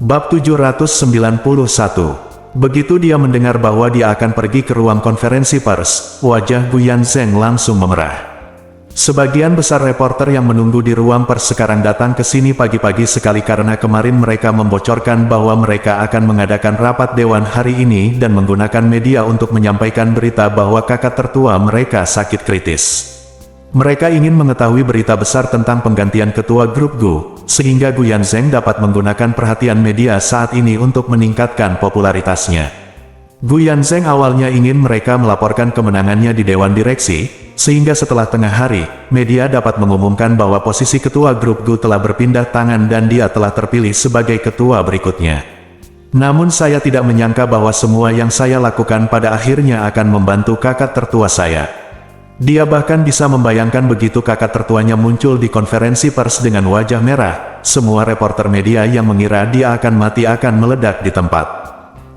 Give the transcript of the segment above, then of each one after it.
Bab 791. Begitu dia mendengar bahwa dia akan pergi ke ruang konferensi pers, wajah Gu Yanzheng langsung memerah. Sebagian besar reporter yang menunggu di ruang pers sekarang datang ke sini pagi-pagi sekali karena kemarin mereka membocorkan bahwa mereka akan mengadakan rapat dewan hari ini dan menggunakan media untuk menyampaikan berita bahwa kakak tertua mereka sakit kritis. Mereka ingin mengetahui berita besar tentang penggantian ketua grup Gu, sehingga Gu Yanzheng dapat menggunakan perhatian media saat ini untuk meningkatkan popularitasnya. Gu Yanzheng awalnya ingin mereka melaporkan kemenangannya di Dewan Direksi, sehingga setelah tengah hari, media dapat mengumumkan bahwa posisi ketua grup Gu telah berpindah tangan dan dia telah terpilih sebagai ketua berikutnya. Namun saya tidak menyangka bahwa semua yang saya lakukan pada akhirnya akan membantu kakak tertua saya. Dia bahkan bisa membayangkan begitu kakak tertuanya muncul di konferensi pers dengan wajah merah, semua reporter media yang mengira dia akan mati akan meledak di tempat.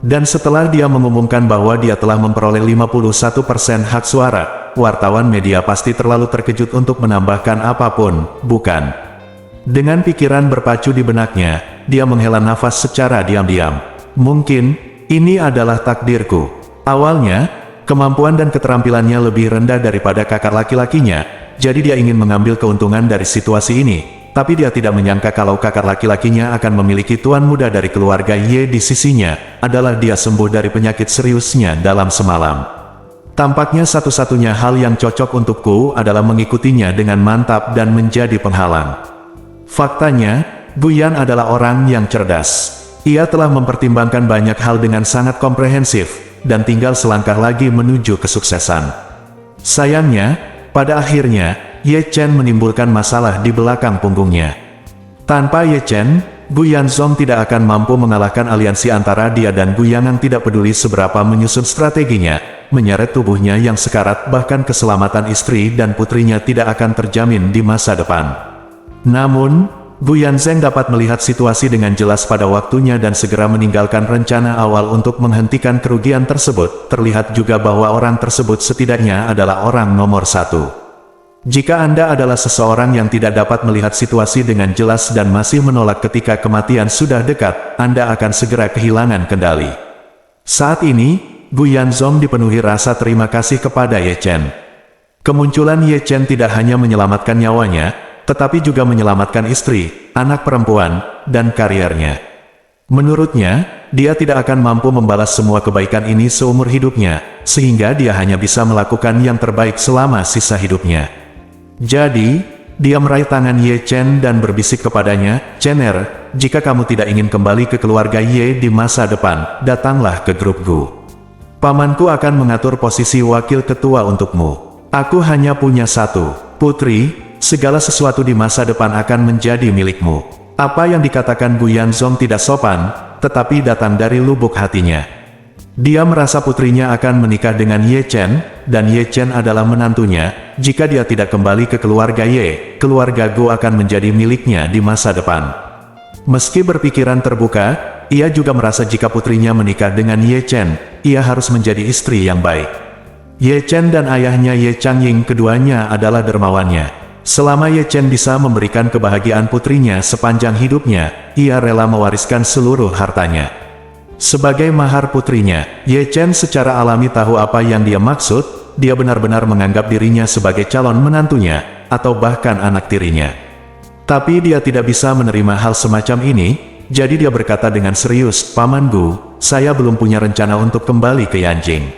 Dan setelah dia mengumumkan bahwa dia telah memperoleh 51% hak suara, wartawan media pasti terlalu terkejut untuk menambahkan apapun, bukan? Dengan pikiran berpacu di benaknya, dia menghela nafas secara diam-diam. Mungkin, ini adalah takdirku. Awalnya, kemampuan dan keterampilannya lebih rendah daripada kakak laki-lakinya, jadi dia ingin mengambil keuntungan dari situasi ini. Tapi dia tidak menyangka kalau kakak laki-lakinya akan memiliki tuan muda dari keluarga Ye di sisinya, adalah dia sembuh dari penyakit seriusnya dalam semalam. Tampaknya satu-satunya hal yang cocok untukku adalah mengikutinya dengan mantap dan menjadi penghalang. Faktanya, Gu Yan adalah orang yang cerdas. Ia telah mempertimbangkan banyak hal dengan sangat komprehensif, dan tinggal selangkah lagi menuju kesuksesan. Sayangnya, pada akhirnya, Ye Chen menimbulkan masalah di belakang punggungnya. Tanpa Ye Chen, Gu Yanzhong tidak akan mampu mengalahkan aliansi antara dia dan Gu Yangang tidak peduli seberapa menyusun strateginya, menyeret tubuhnya yang sekarat bahkan keselamatan istri dan putrinya tidak akan terjamin di masa depan. Namun, Gu Yanzheng dapat melihat situasi dengan jelas pada waktunya dan segera meninggalkan rencana awal untuk menghentikan kerugian tersebut. Terlihat juga bahwa orang tersebut setidaknya adalah orang nomor satu. Jika Anda adalah seseorang yang tidak dapat melihat situasi dengan jelas dan masih menolak ketika kematian sudah dekat, Anda akan segera kehilangan kendali. Saat ini, Gu Yanzhong dipenuhi rasa terima kasih kepada Ye Chen. Kemunculan Ye Chen tidak hanya menyelamatkan nyawanya, tetapi juga menyelamatkan istri, anak perempuan, dan karirnya. Menurutnya, dia tidak akan mampu membalas semua kebaikan ini seumur hidupnya, sehingga dia hanya bisa melakukan yang terbaik selama sisa hidupnya. Jadi, dia meraih tangan Ye Chen dan berbisik kepadanya, "Chen, jika kamu tidak ingin kembali ke keluarga Ye di masa depan, datanglah ke grup Gu. Pamanku akan mengatur posisi wakil ketua untukmu. Aku hanya punya satu putri. Segala sesuatu di masa depan akan menjadi milikmu." Apa yang dikatakan Gu Yanzhong tidak sopan, tetapi datang dari lubuk hatinya. Dia merasa putrinya akan menikah dengan Ye Chen, dan Ye Chen adalah menantunya. Jika dia tidak kembali ke keluarga Ye, keluarga Gu akan menjadi miliknya di masa depan. Meski berpikiran terbuka, ia juga merasa jika putrinya menikah dengan Ye Chen, ia harus menjadi istri yang baik. Ye Chen dan ayahnya Ye Changying keduanya adalah dermawannya. Selama Ye Chen bisa memberikan kebahagiaan putrinya sepanjang hidupnya, ia rela mewariskan seluruh hartanya. Sebagai mahar putrinya, Ye Chen secara alami tahu apa yang dia maksud. Dia benar-benar menganggap dirinya sebagai calon menantunya, atau bahkan anak tirinya. Tapi dia tidak bisa menerima hal semacam ini, jadi dia berkata dengan serius, "Paman Gu, saya belum punya rencana untuk kembali ke Yanjing.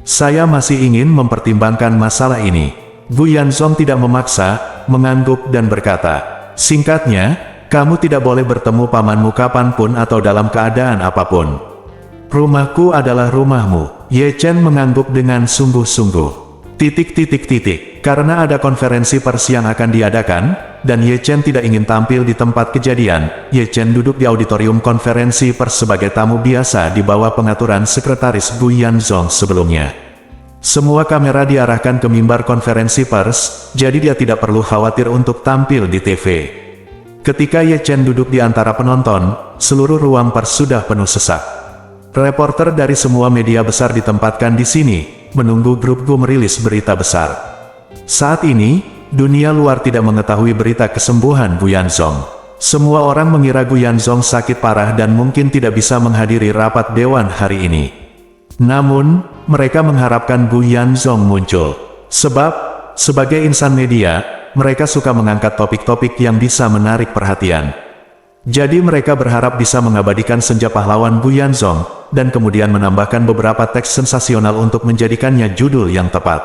Saya masih ingin mempertimbangkan masalah ini." Gu Yanzhong tidak memaksa, mengangguk dan berkata, "Singkatnya, kamu tidak boleh bertemu pamanmu kapanpun atau dalam keadaan apapun. Rumahku adalah rumahmu." Ye Chen mengangguk dengan sungguh-sungguh. Karena ada konferensi pers yang akan diadakan, dan Ye Chen tidak ingin tampil di tempat kejadian, Ye Chen duduk di auditorium konferensi pers sebagai tamu biasa di bawah pengaturan sekretaris Gu Yanzhong sebelumnya. Semua kamera diarahkan ke mimbar konferensi pers, jadi dia tidak perlu khawatir untuk tampil di TV. Ketika Ye Chen duduk di antara penonton, seluruh ruang pers sudah penuh sesak. Reporter dari semua media besar ditempatkan di sini, menunggu grup Gu merilis berita besar. Saat ini, dunia luar tidak mengetahui berita kesembuhan Gu Yanzhong. Semua orang mengira Gu Yanzong sakit parah dan mungkin tidak bisa menghadiri rapat dewan hari ini. Namun, mereka mengharapkan Gu Yanzong muncul. Sebab, sebagai insan media, mereka suka mengangkat topik-topik yang bisa menarik perhatian. Jadi mereka berharap bisa mengabadikan senja pahlawan Gu Yanzong, dan kemudian menambahkan beberapa teks sensasional untuk menjadikannya judul yang tepat.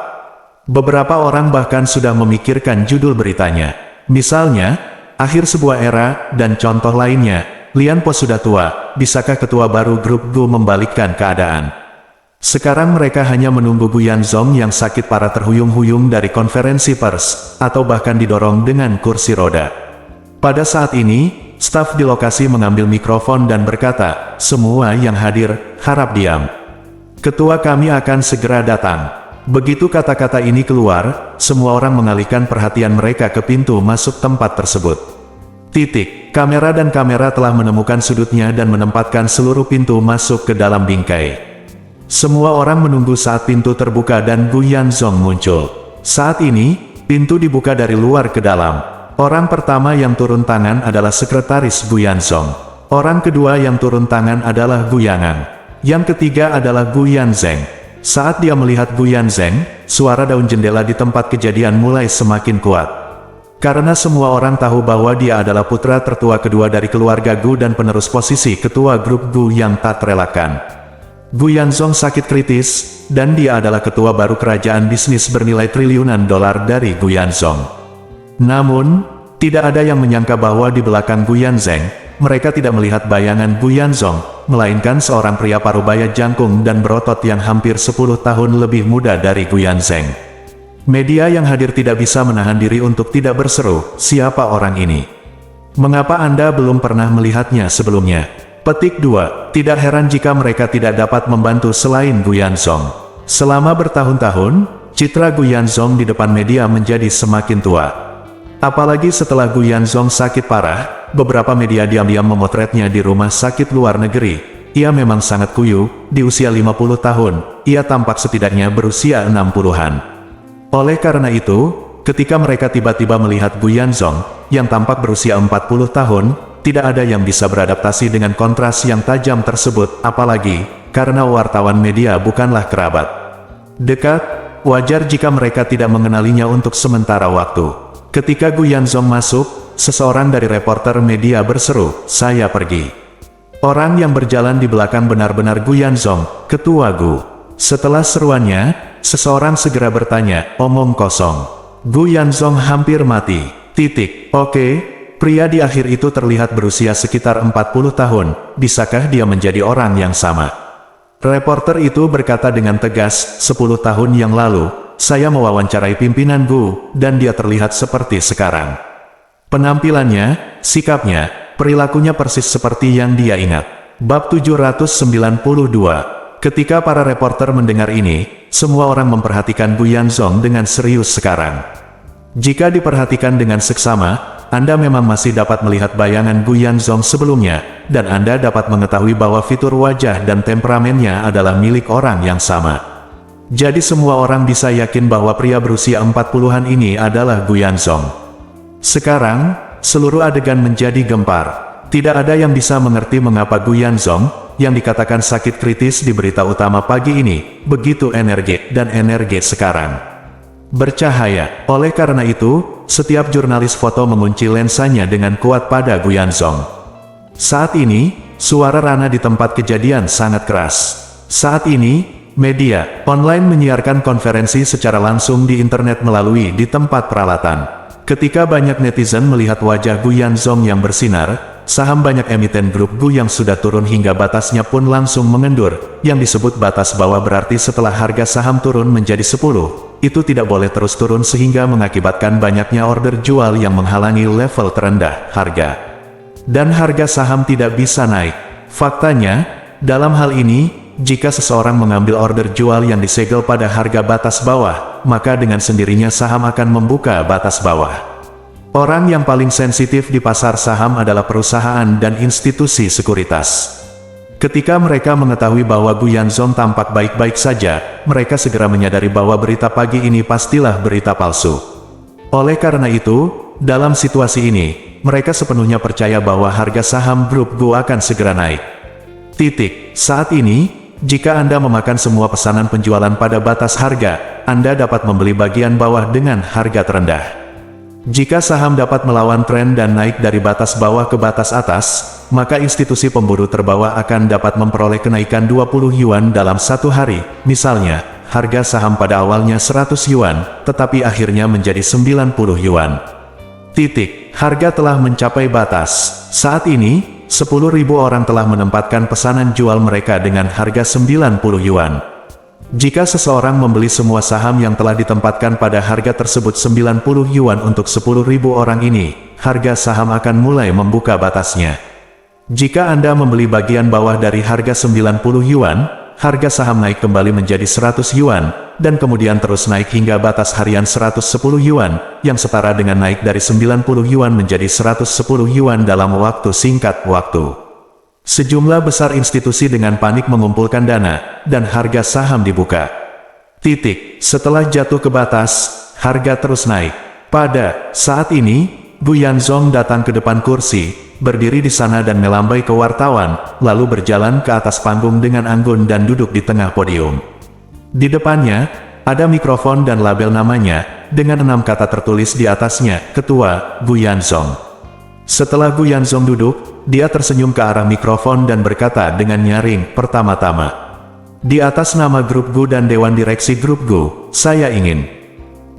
Beberapa orang bahkan sudah memikirkan judul beritanya. Misalnya, akhir sebuah era, dan contoh lainnya, Lian Po sudah tua, bisakah ketua baru grup Gu membalikkan keadaan? Sekarang mereka hanya menunggu Gu Yanzong yang sakit parah terhuyung-huyung dari konferensi pers, atau bahkan didorong dengan kursi roda. Pada saat ini, staf di lokasi mengambil mikrofon dan berkata, "Semua yang hadir, harap diam. Ketua kami akan segera datang." Begitu kata-kata ini keluar, semua orang mengalihkan perhatian mereka ke pintu masuk tempat tersebut. Kamera dan kamera telah menemukan sudutnya dan menempatkan seluruh pintu masuk ke dalam bingkai. Semua orang menunggu saat pintu terbuka dan Gu Yanzong muncul. Saat ini, pintu dibuka dari luar ke dalam. Orang pertama yang turun tangan adalah sekretaris Gu Yanzong. Orang kedua yang turun tangan adalah Gu Yangang. Yang ketiga adalah Gu Yanzeng. Saat dia melihat Gu Yanzeng, suara daun jendela di tempat kejadian mulai semakin kuat. Karena semua orang tahu bahwa dia adalah putra tertua kedua dari keluarga Gu dan penerus posisi ketua grup Gu yang tak terelakkan. Gu Yanzong sakit kritis, dan dia adalah ketua baru kerajaan bisnis bernilai triliunan dolar dari Gu Yanzong. Namun, tidak ada yang menyangka bahwa di belakang Gu Yanzeng, mereka tidak melihat bayangan Gu Yanzong, melainkan seorang pria parubaya jangkung dan berotot yang hampir 10 tahun lebih muda dari Gu Yanzeng. Media yang hadir tidak bisa menahan diri untuk tidak berseru, "Siapa orang ini? Mengapa Anda belum pernah melihatnya sebelumnya?" Petik 2. Tidak heran jika mereka tidak dapat membantu selain Gu Yanzong. Selama bertahun-tahun, citra Gu Yanzong di depan media menjadi semakin tua. Apalagi setelah Gu Yanzong sakit parah, beberapa media diam-diam memotretnya di rumah sakit luar negeri. Ia memang sangat kuyu, di usia 50 tahun, ia tampak setidaknya berusia 60-an. Oleh karena itu, ketika mereka tiba-tiba melihat Gu Yanzong, yang tampak berusia 40 tahun, tidak ada yang bisa beradaptasi dengan kontras yang tajam tersebut, apalagi, karena wartawan media bukanlah kerabat dekat, wajar jika mereka tidak mengenalinya untuk sementara waktu. Ketika Gu Yanzong masuk, seseorang dari reporter media berseru, "Saya pergi." Orang yang berjalan di belakang benar-benar Gu Yanzong, ketua Gu. Setelah seruannya, seseorang segera bertanya, "Omong kosong. Gu Yanzong hampir mati." Oke, pria di akhir itu terlihat berusia sekitar 40 tahun, bisakah dia menjadi orang yang sama? Reporter itu berkata dengan tegas, 10 tahun yang lalu, saya mewawancarai pimpinan Gu, dan dia terlihat seperti sekarang. Penampilannya, sikapnya, perilakunya persis seperti yang dia ingat. Bab 792. Ketika para reporter mendengar ini, semua orang memperhatikan Gu Yanzong dengan serius sekarang. Jika diperhatikan dengan seksama, Anda memang masih dapat melihat bayangan Gu Yanzong sebelumnya, dan Anda dapat mengetahui bahwa fitur wajah dan temperamennya adalah milik orang yang sama. Jadi semua orang bisa yakin bahwa pria berusia 40-an ini adalah Gu Yanzong. Sekarang, seluruh adegan menjadi gempar. Tidak ada yang bisa mengerti mengapa Gu Yanzong, yang dikatakan sakit kritis di berita utama pagi ini, begitu energetik dan energetik sekarang. Bercahaya. Oleh karena itu, setiap jurnalis foto mengunci lensanya dengan kuat pada Gu Yanzong. Saat ini, suara Rana di tempat kejadian sangat keras. Saat ini, media online menyiarkan konferensi secara langsung di internet melalui di tempat peralatan. Ketika banyak netizen melihat wajah Gu Yanzong yang bersinar, saham banyak emiten grup Gu yang sudah turun hingga batasnya pun langsung mengendur. Yang disebut batas bawah berarti setelah harga saham turun menjadi 10, itu tidak boleh terus turun sehingga mengakibatkan banyaknya order jual yang menghalangi level terendah harga. Dan harga saham tidak bisa naik. Faktanya, dalam hal ini, jika seseorang mengambil order jual yang disegel pada harga batas bawah, maka dengan sendirinya saham akan membuka batas bawah. Orang yang paling sensitif di pasar saham adalah perusahaan dan institusi sekuritas. Ketika mereka mengetahui bahwa Gu Yanzong tampak baik-baik saja, mereka segera menyadari bahwa berita pagi ini pastilah berita palsu. Oleh karena itu, dalam situasi ini, mereka sepenuhnya percaya bahwa harga saham grup Go akan segera naik. Saat ini, jika Anda memakan semua pesanan penjualan pada batas harga, Anda dapat membeli bagian bawah dengan harga terendah. Jika saham dapat melawan tren dan naik dari batas bawah ke batas atas, maka institusi pemburu terbawah akan dapat memperoleh kenaikan 20 yuan dalam satu hari. Misalnya, harga saham pada awalnya 100 yuan, tetapi akhirnya menjadi 90 yuan. Harga telah mencapai batas. Saat ini, 10.000 orang telah menempatkan pesanan jual mereka dengan harga 90 yuan. Jika seseorang membeli semua saham yang telah ditempatkan pada harga tersebut 90 yuan untuk 10.000 orang ini, harga saham akan mulai membuka batasnya. Jika Anda membeli bagian bawah dari harga 90 yuan, harga saham naik kembali menjadi 100 yuan, dan kemudian terus naik hingga batas harian 110 yuan, yang setara dengan naik dari 90 yuan menjadi 110 yuan dalam waktu singkat waktu. Sejumlah besar institusi dengan panik mengumpulkan dana, dan harga saham dibuka. Setelah jatuh ke batas, harga terus naik. Pada saat ini, Gu Yanzong datang ke depan kursi, berdiri di sana dan melambai ke wartawan, lalu berjalan ke atas panggung dengan anggun dan duduk di tengah podium. Di depannya, ada mikrofon dan label namanya, dengan 6 kata tertulis di atasnya, Ketua, Gu Yanzong. Setelah Gu Yanzong duduk, dia tersenyum ke arah mikrofon dan berkata dengan nyaring, pertama-tama, di atas nama grup Gu dan Dewan Direksi grup Gu, saya ingin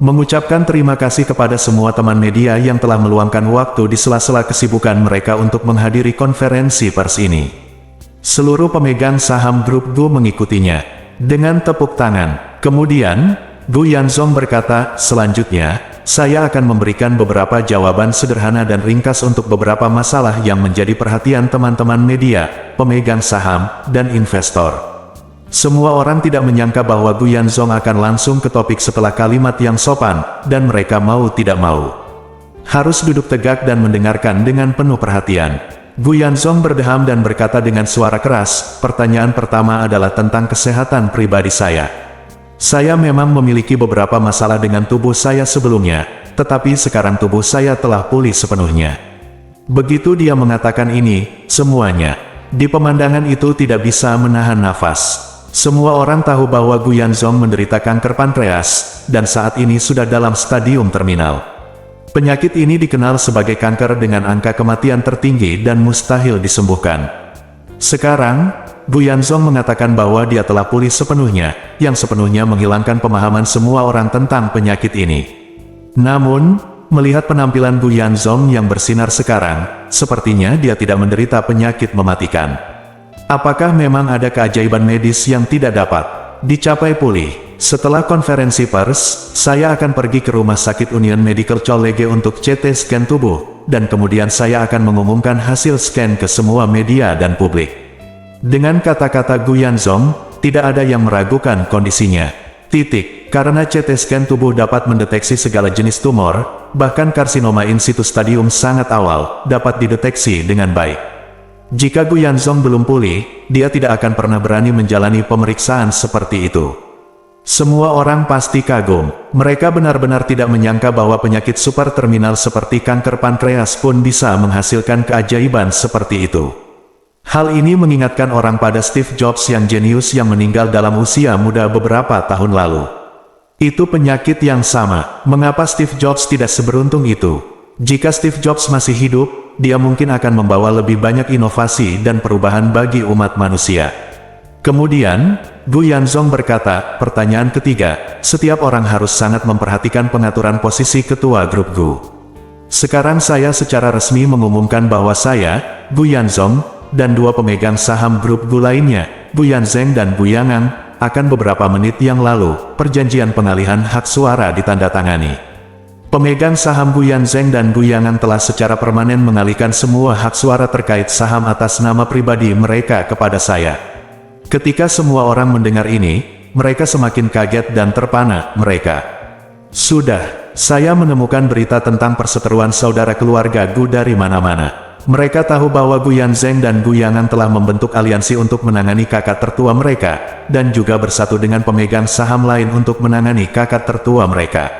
mengucapkan terima kasih kepada semua teman media yang telah meluangkan waktu di sela-sela kesibukan mereka untuk menghadiri konferensi pers ini. Seluruh pemegang saham grup Gu mengikutinya dengan tepuk tangan. Kemudian, Gu Yanzong berkata, selanjutnya, saya akan memberikan beberapa jawaban sederhana dan ringkas untuk beberapa masalah yang menjadi perhatian teman-teman media, pemegang saham, dan investor. Semua orang tidak menyangka bahwa Gu Yanzong akan langsung ke topik setelah kalimat yang sopan, dan mereka mau tidak mau harus duduk tegak dan mendengarkan dengan penuh perhatian. Gu Yanzong berdeham dan berkata dengan suara keras, pertanyaan pertama adalah tentang kesehatan pribadi saya. Saya memang memiliki beberapa masalah dengan tubuh saya sebelumnya, tetapi sekarang tubuh saya telah pulih sepenuhnya. Begitu dia mengatakan ini, semuanya di pemandangan itu tidak bisa menahan nafas. Semua orang tahu bahwa Gu Yanzong menderita kanker pankreas, dan saat ini sudah dalam stadium terminal. Penyakit ini dikenal sebagai kanker dengan angka kematian tertinggi dan mustahil disembuhkan. Sekarang, Gu Yanzong mengatakan bahwa dia telah pulih sepenuhnya, yang sepenuhnya menghilangkan pemahaman semua orang tentang penyakit ini. Namun, melihat penampilan Gu Yanzong yang bersinar sekarang, sepertinya dia tidak menderita penyakit mematikan. Apakah memang ada keajaiban medis yang tidak dapat dicapai pulih? Setelah konferensi pers, saya akan pergi ke Rumah Sakit Union Medical College untuk CT scan tubuh, dan kemudian saya akan mengumumkan hasil scan ke semua media dan publik. Dengan kata-kata Gu Yanzong, tidak ada yang meragukan kondisinya. Karena CT scan tubuh dapat mendeteksi segala jenis tumor, bahkan karsinoma in situ stadium sangat awal, dapat dideteksi dengan baik. Jika Gu Yanzong belum pulih, dia tidak akan pernah berani menjalani pemeriksaan seperti itu. Semua orang pasti kagum. Mereka benar-benar tidak menyangka bahwa penyakit super terminal seperti kanker pankreas pun bisa menghasilkan keajaiban seperti itu. Hal ini mengingatkan orang pada Steve Jobs yang jenius yang meninggal dalam usia muda beberapa tahun lalu. Itu penyakit yang sama. Mengapa Steve Jobs tidak seberuntung itu? Jika Steve Jobs masih hidup, dia mungkin akan membawa lebih banyak inovasi dan perubahan bagi umat manusia. Kemudian, Gu Yanzong berkata, pertanyaan ketiga, setiap orang harus sangat memperhatikan pengaturan posisi ketua grup Gu. Sekarang saya secara resmi mengumumkan bahwa saya, Gu Yanzong, dan dua pemegang saham grup Gu lainnya, Gu Yanzeng dan Gu Yangang, akan beberapa menit yang lalu, perjanjian pengalihan hak suara ditandatangani. Pemegang saham Gu Yanzeng dan Gu Yangang telah secara permanen mengalihkan semua hak suara terkait saham atas nama pribadi mereka kepada saya. Ketika semua orang mendengar ini, mereka semakin kaget dan terpana. Saya menemukan berita tentang perseteruan saudara keluarga Gu dari mana-mana. Mereka tahu bahwa Gu Yanzeng dan Gu Yangang telah membentuk aliansi untuk menangani kakak tertua mereka, dan juga bersatu dengan pemegang saham lain untuk menangani kakak tertua mereka.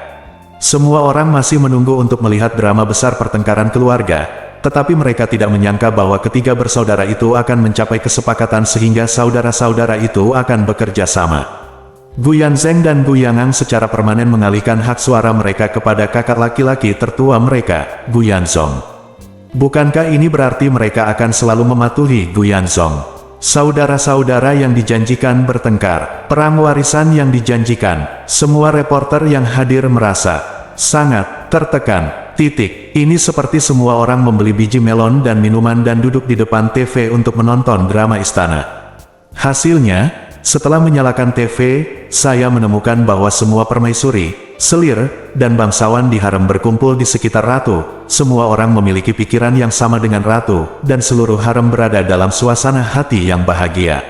Semua orang masih menunggu untuk melihat drama besar pertengkaran keluarga, tetapi mereka tidak menyangka bahwa ketiga bersaudara itu akan mencapai kesepakatan sehingga saudara-saudara itu akan bekerja sama. Gu Yanzeng dan Gu Yangang secara permanen mengalihkan hak suara mereka kepada kakak laki-laki tertua mereka, Gu Yanzong. Bukankah ini berarti mereka akan selalu mematuhi Gu Yanzong? Saudara-saudara yang dijanjikan bertengkar, perang warisan yang dijanjikan, semua reporter yang hadir merasa sangat tertekan. Ini seperti semua orang membeli biji melon dan minuman dan duduk di depan TV untuk menonton drama istana. Hasilnya, setelah menyalakan TV, saya menemukan bahwa semua permaisuri, selir, dan bangsawan di harem berkumpul di sekitar ratu. Semua orang memiliki pikiran yang sama dengan ratu, dan seluruh harem berada dalam suasana hati yang bahagia.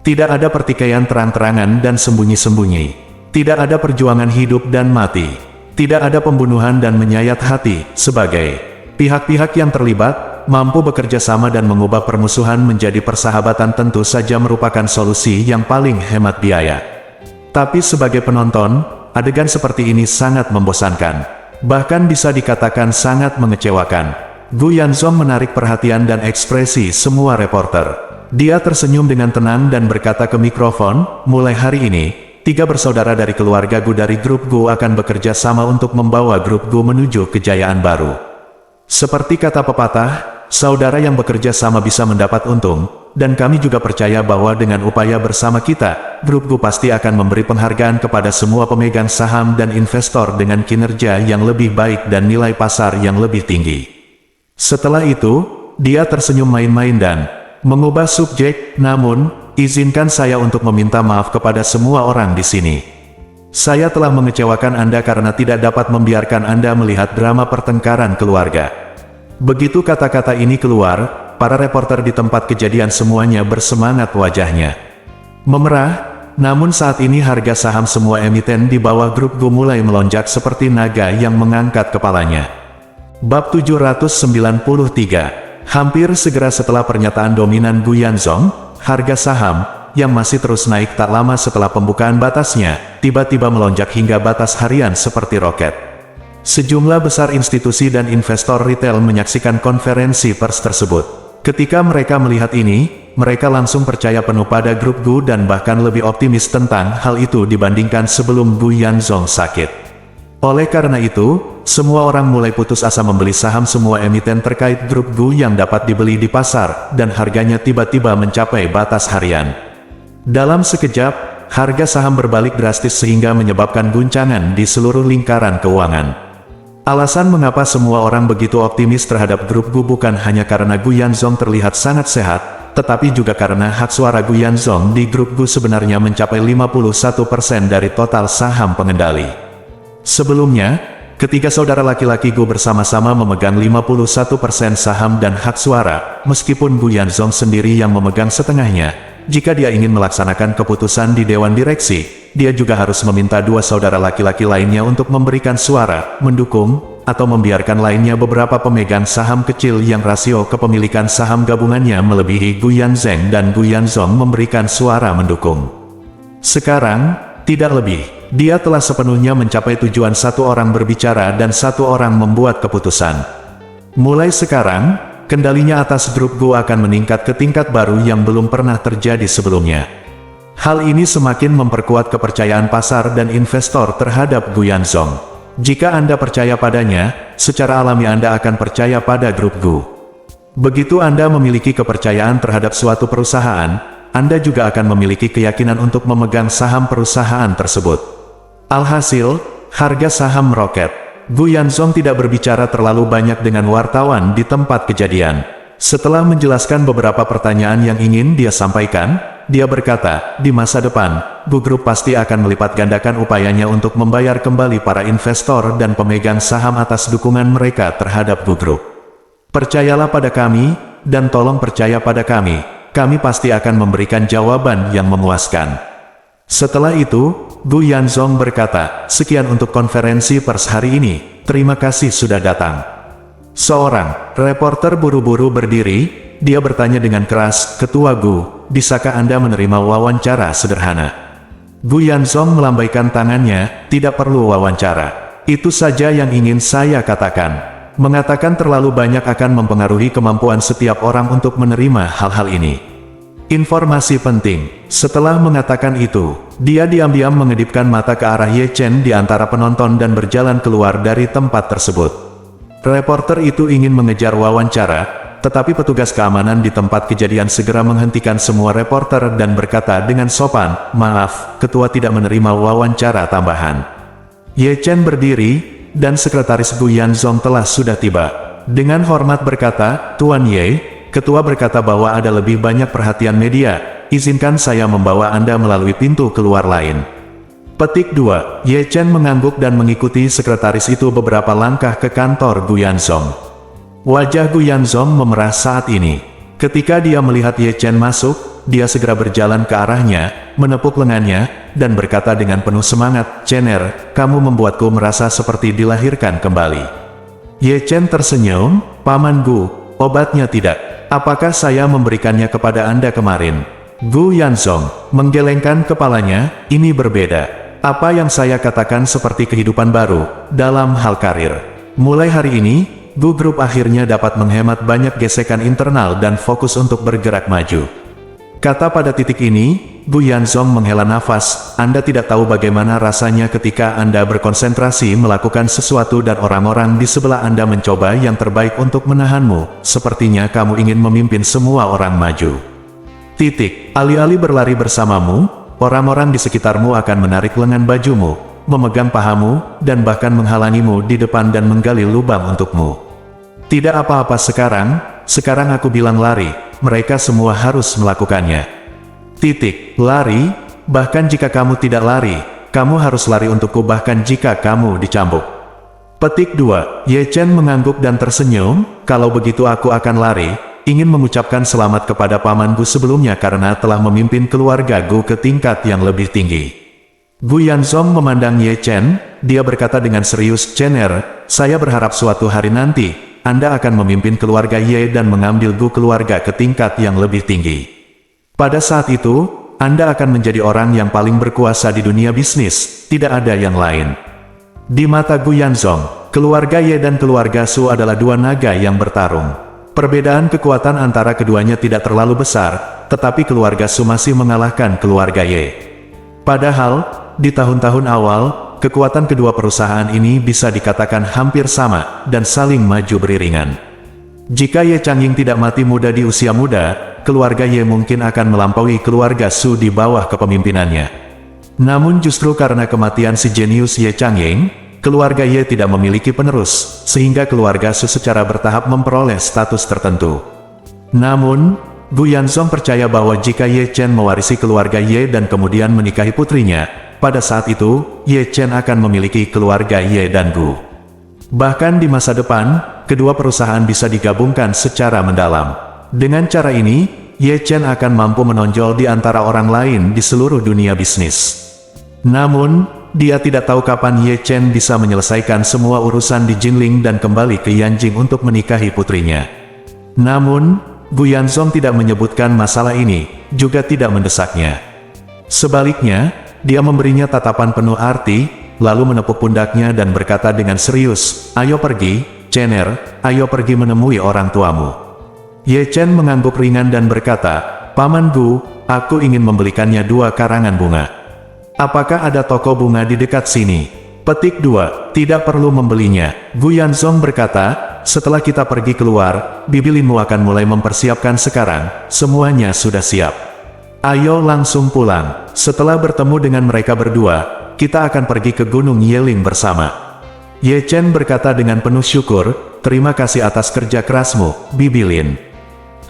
Tidak ada pertikaian terang-terangan dan sembunyi-sembunyi. Tidak ada perjuangan hidup dan mati. Tidak ada pembunuhan dan menyayat hati. Sebagai pihak-pihak yang terlibat, mampu bekerja sama dan mengubah permusuhan menjadi persahabatan tentu saja merupakan solusi yang paling hemat biaya. Tapi sebagai penonton, adegan seperti ini sangat membosankan. Bahkan bisa dikatakan sangat mengecewakan. Gu Yanzong menarik perhatian dan ekspresi semua reporter. Dia tersenyum dengan tenang dan berkata ke mikrofon, mulai hari ini, 3 bersaudara dari keluarga Gu dari grup Gu akan bekerja sama untuk membawa grup Gu menuju kejayaan baru. Seperti kata pepatah, saudara yang bekerja sama bisa mendapat untung, dan kami juga percaya bahwa dengan upaya bersama kita, grup Gu pasti akan memberi penghargaan kepada semua pemegang saham dan investor dengan kinerja yang lebih baik dan nilai pasar yang lebih tinggi. Setelah itu, dia tersenyum main-main dan mengubah subjek, namun, izinkan saya untuk meminta maaf kepada semua orang di sini. Saya telah mengecewakan Anda karena tidak dapat membiarkan Anda melihat drama pertengkaran keluarga. Begitu kata-kata ini keluar, para reporter di tempat kejadian semuanya bersemangat wajahnya memerah, namun saat ini harga saham semua emiten di bawah grup Gu mulai melonjak seperti naga yang mengangkat kepalanya. Bab 793. Hampir segera setelah pernyataan dominan Gu Yanzong, harga saham, yang masih terus naik tak lama setelah pembukaan batasnya, tiba-tiba melonjak hingga batas harian seperti roket. Sejumlah besar institusi dan investor retail menyaksikan konferensi pers tersebut. Ketika mereka melihat ini, mereka langsung percaya penuh pada grup Gu dan bahkan lebih optimis tentang hal itu dibandingkan sebelum Gu Yanzong sakit. Oleh karena itu, semua orang mulai putus asa membeli saham semua emiten terkait grup Gu yang dapat dibeli di pasar, dan harganya tiba-tiba mencapai batas harian. Dalam sekejap, harga saham berbalik drastis sehingga menyebabkan guncangan di seluruh lingkaran keuangan. Alasan mengapa semua orang begitu optimis terhadap grup Gu bukan hanya karena Gu Yanzong terlihat sangat sehat, tetapi juga karena hak suara Gu Yanzong di grup Gu sebenarnya mencapai 51% dari total saham pengendali. Sebelumnya, ketiga saudara laki-laki Gu bersama-sama memegang 51% saham dan hak suara, meskipun Gu Yanzong sendiri yang memegang setengahnya. Jika dia ingin melaksanakan keputusan di Dewan Direksi, dia juga harus meminta 2 saudara laki-laki lainnya untuk memberikan suara, mendukung, atau membiarkan lainnya. Beberapa pemegang saham kecil yang rasio kepemilikan saham gabungannya melebihi Gu Yanzeng dan Gu Yanzong memberikan suara mendukung. Sekarang, tidak lebih, dia telah sepenuhnya mencapai tujuan 1 orang berbicara dan 1 orang membuat keputusan. Mulai sekarang, kendalinya atas grup Gu akan meningkat ke tingkat baru yang belum pernah terjadi sebelumnya. Hal ini semakin memperkuat kepercayaan pasar dan investor terhadap Gu Yanzong. Jika Anda percaya padanya, secara alami Anda akan percaya pada grup Gu. Begitu Anda memiliki kepercayaan terhadap suatu perusahaan, Anda juga akan memiliki keyakinan untuk memegang saham perusahaan tersebut. Alhasil, harga saham meroket. Gu Yanzong tidak berbicara terlalu banyak dengan wartawan di tempat kejadian. Setelah menjelaskan beberapa pertanyaan yang ingin dia sampaikan, dia berkata, di masa depan, Gu Group pasti akan melipat gandakan upayanya untuk membayar kembali para investor dan pemegang saham atas dukungan mereka terhadap Gu Group. Percayalah pada kami, dan tolong percaya pada kami pasti akan memberikan jawaban yang memuaskan. Setelah itu, Gu Yanzong berkata, sekian untuk konferensi pers hari ini, terima kasih sudah datang. Seorang reporter buru-buru berdiri, dia bertanya dengan keras, Ketua Gu, bisakah Anda menerima wawancara sederhana? Gu Yanzong melambaikan tangannya, tidak perlu wawancara. Itu saja yang ingin saya katakan. Mengatakan terlalu banyak akan mempengaruhi kemampuan setiap orang untuk menerima hal-hal ini. Informasi penting. Setelah mengatakan itu, dia diam-diam mengedipkan mata ke arah Ye Chen di antara penonton dan berjalan keluar dari tempat tersebut. Reporter itu ingin mengejar wawancara, tetapi petugas keamanan di tempat kejadian segera menghentikan semua reporter dan berkata dengan sopan, "Maaf, ketua tidak menerima wawancara tambahan." Ye Chen berdiri, dan sekretaris Gu Yanzong sudah tiba. Dengan hormat berkata, "Tuan Ye, ketua berkata bahwa ada lebih banyak perhatian media, izinkan saya membawa Anda melalui pintu keluar lain." Petik 2, Ye Chen mengangguk dan mengikuti sekretaris itu beberapa langkah ke kantor Gu Yanzong. Wajah Gu Yanzong memerah saat ini. Ketika dia melihat Ye Chen masuk, dia segera berjalan ke arahnya, menepuk lengannya, dan berkata dengan penuh semangat, "Chener, kamu membuatku merasa seperti dilahirkan kembali." Ye Chen tersenyum, "Paman Gu, obatnya tidak. Apakah saya memberikannya kepada Anda kemarin?" Gu Yanzong menggelengkan kepalanya, "Ini berbeda. Apa yang saya katakan seperti kehidupan baru, dalam hal karir. Mulai hari ini, Gu Group akhirnya dapat menghemat banyak gesekan internal dan fokus untuk bergerak maju." Kata pada titik ini, Gu Yanzong menghela nafas, "Anda tidak tahu bagaimana rasanya ketika Anda berkonsentrasi melakukan sesuatu dan orang-orang di sebelah Anda mencoba yang terbaik untuk menahanmu, sepertinya kamu ingin memimpin semua orang maju. Alih-alih berlari bersamamu, orang-orang di sekitarmu akan menarik lengan bajumu, memegang pahamu, dan bahkan menghalangimu di depan dan menggali lubang untukmu. Tidak apa-apa sekarang aku bilang lari, mereka semua harus melakukannya. Lari, bahkan jika kamu tidak lari, kamu harus lari untukku bahkan jika kamu dicambuk." Petik 2, Ye Chen mengangguk dan tersenyum, "Kalau begitu aku akan lari, ingin mengucapkan selamat kepada pamanku sebelumnya karena telah memimpin keluarga Gu ke tingkat yang lebih tinggi." Gu Yanzong memandang Ye Chen, dia berkata dengan serius, "Chener, saya berharap suatu hari nanti, Anda akan memimpin keluarga Ye dan mengambil Gu keluarga ke tingkat yang lebih tinggi. Pada saat itu, Anda akan menjadi orang yang paling berkuasa di dunia bisnis, tidak ada yang lain." Di mata Gu Yanzong, keluarga Ye dan keluarga Su adalah dua naga yang bertarung. Perbedaan kekuatan antara keduanya tidak terlalu besar, tetapi keluarga Su masih mengalahkan keluarga Ye. Padahal, di tahun-tahun awal, kekuatan kedua perusahaan ini bisa dikatakan hampir sama, dan saling maju beriringan. Jika Ye Changying tidak mati muda di usia muda, keluarga Ye mungkin akan melampaui keluarga Su di bawah kepemimpinannya. Namun justru karena kematian si jenius Ye Changying, keluarga Ye tidak memiliki penerus, sehingga keluarga Su secara bertahap memperoleh status tertentu. Namun, Gu Yanzong percaya bahwa jika Ye Chen mewarisi keluarga Ye dan kemudian menikahi putrinya, pada saat itu, Ye Chen akan memiliki keluarga Ye dan Gu. Bahkan di masa depan, kedua perusahaan bisa digabungkan secara mendalam. Dengan cara ini, Ye Chen akan mampu menonjol di antara orang lain di seluruh dunia bisnis. Namun, dia tidak tahu kapan Ye Chen bisa menyelesaikan semua urusan di Jinling dan kembali ke Yanjing untuk menikahi putrinya. Namun, Gu Yanzong tidak menyebutkan masalah ini, juga tidak mendesaknya. Sebaliknya, dia memberinya tatapan penuh arti, lalu menepuk pundaknya dan berkata dengan serius, "Ayo pergi, Chener, ayo pergi menemui orang tuamu." Ye Chen mengangguk ringan dan berkata, "Paman Gu, aku ingin membelikannya 2 karangan bunga. Apakah ada toko bunga di dekat sini?" Petik 2, "Tidak perlu membelinya." Gu Yanzong berkata, "Setelah kita pergi keluar, bibilinmu akan mulai mempersiapkan sekarang, semuanya sudah siap. Ayo langsung pulang. Setelah bertemu dengan mereka berdua, kita akan pergi ke Gunung Yeling bersama." Ye Chen berkata dengan penuh syukur, "Terima kasih atas kerja kerasmu, Bibilin.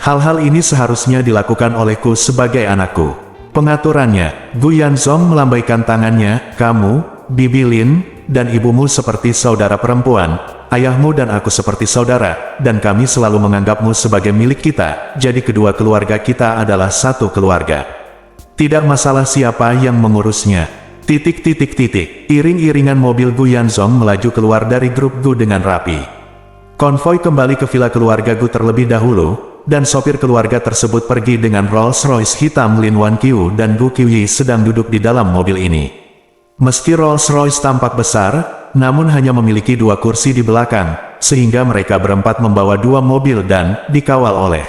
Hal-hal ini seharusnya dilakukan olehku sebagai anakku." Pengaturannya, Gu Yanzong melambaikan tangannya, "Kamu, Bibilin, dan ibumu seperti saudara perempuan, ayahmu dan aku seperti saudara, dan kami selalu menganggapmu sebagai milik kita, jadi kedua keluarga kita adalah satu keluarga. Tidak masalah siapa yang mengurusnya." Iring-iringan mobil Gu Yanzong melaju keluar dari grup Gu dengan rapi. Konvoi kembali ke villa keluarga Gu terlebih dahulu, dan sopir keluarga tersebut pergi dengan Rolls-Royce hitam Lin Wan Qiu dan Gu Qiuyi sedang duduk di dalam mobil ini. Meski Rolls-Royce tampak besar, namun hanya memiliki 2 kursi di belakang, sehingga mereka berempat membawa 2 mobil dan dikawal oleh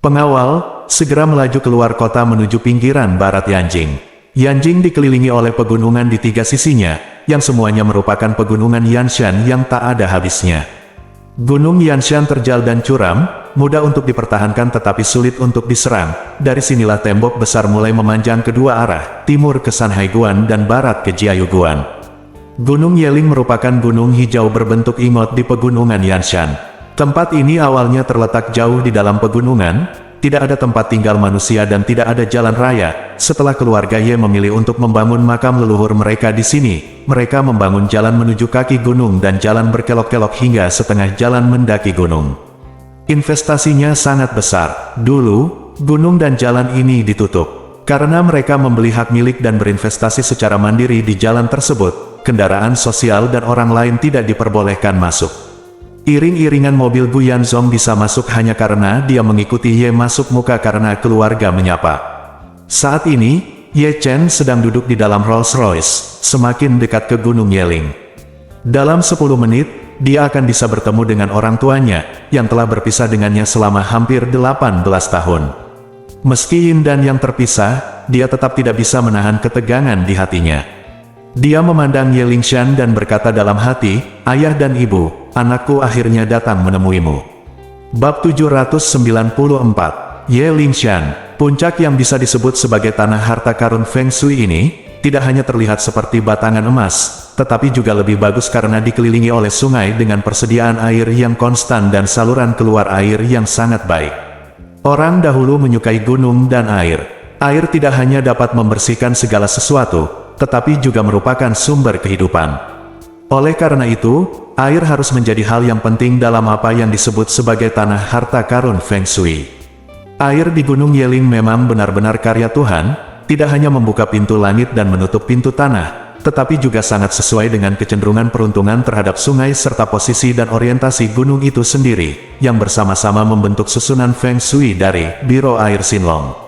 pengawal, segera melaju keluar kota menuju pinggiran barat Yanjing. Yanjing dikelilingi oleh pegunungan di 3 sisinya, yang semuanya merupakan pegunungan Yanshan yang tak ada habisnya. Gunung Yanshan terjal dan curam, mudah untuk dipertahankan tetapi sulit untuk diserang. Dari sinilah tembok besar mulai memanjang kedua arah, timur ke Sanhaiguan dan barat ke Jiayuguan. Gunung Yeling merupakan gunung hijau berbentuk ingot di pegunungan Yanshan. Tempat ini awalnya terletak jauh di dalam pegunungan, tidak ada tempat tinggal manusia dan tidak ada jalan raya. Setelah keluarga Ye memilih untuk membangun makam leluhur mereka di sini, mereka membangun jalan menuju kaki gunung dan jalan berkelok-kelok hingga setengah jalan mendaki gunung. Investasinya sangat besar. Dulu, gunung dan jalan ini ditutup. Karena mereka membeli hak milik dan berinvestasi secara mandiri di jalan tersebut, kendaraan sosial dan orang lain tidak diperbolehkan masuk. Iring-iringan mobil Gu Yanzong bisa masuk hanya karena dia mengikuti Ye masuk muka karena keluarga menyapa. Saat ini, Ye Chen sedang duduk di dalam Rolls Royce, semakin dekat ke Gunung Yeling. Dalam 10 menit, dia akan bisa bertemu dengan orang tuanya, yang telah berpisah dengannya selama hampir 18 tahun. Meski yin dan yang terpisah, dia tetap tidak bisa menahan ketegangan di hatinya. Dia memandang Ye Lingshan dan berkata dalam hati, "Ayah dan ibu, anakku akhirnya datang menemuimu." Bab 794, Ye Lingshan. Puncak yang bisa disebut sebagai tanah harta karun Feng Shui ini, tidak hanya terlihat seperti batangan emas, tetapi juga lebih bagus karena dikelilingi oleh sungai dengan persediaan air yang konstan dan saluran keluar air yang sangat baik. Orang dahulu menyukai gunung dan air. Air tidak hanya dapat membersihkan segala sesuatu, tetapi juga merupakan sumber kehidupan. Oleh karena itu, air harus menjadi hal yang penting dalam apa yang disebut sebagai tanah harta karun Feng Shui. Air di Gunung Yeling memang benar-benar karya Tuhan, tidak hanya membuka pintu langit dan menutup pintu tanah, tetapi juga sangat sesuai dengan kecenderungan peruntungan terhadap sungai serta posisi dan orientasi gunung itu sendiri, yang bersama-sama membentuk susunan Feng Shui dari Biro Air Sinlong.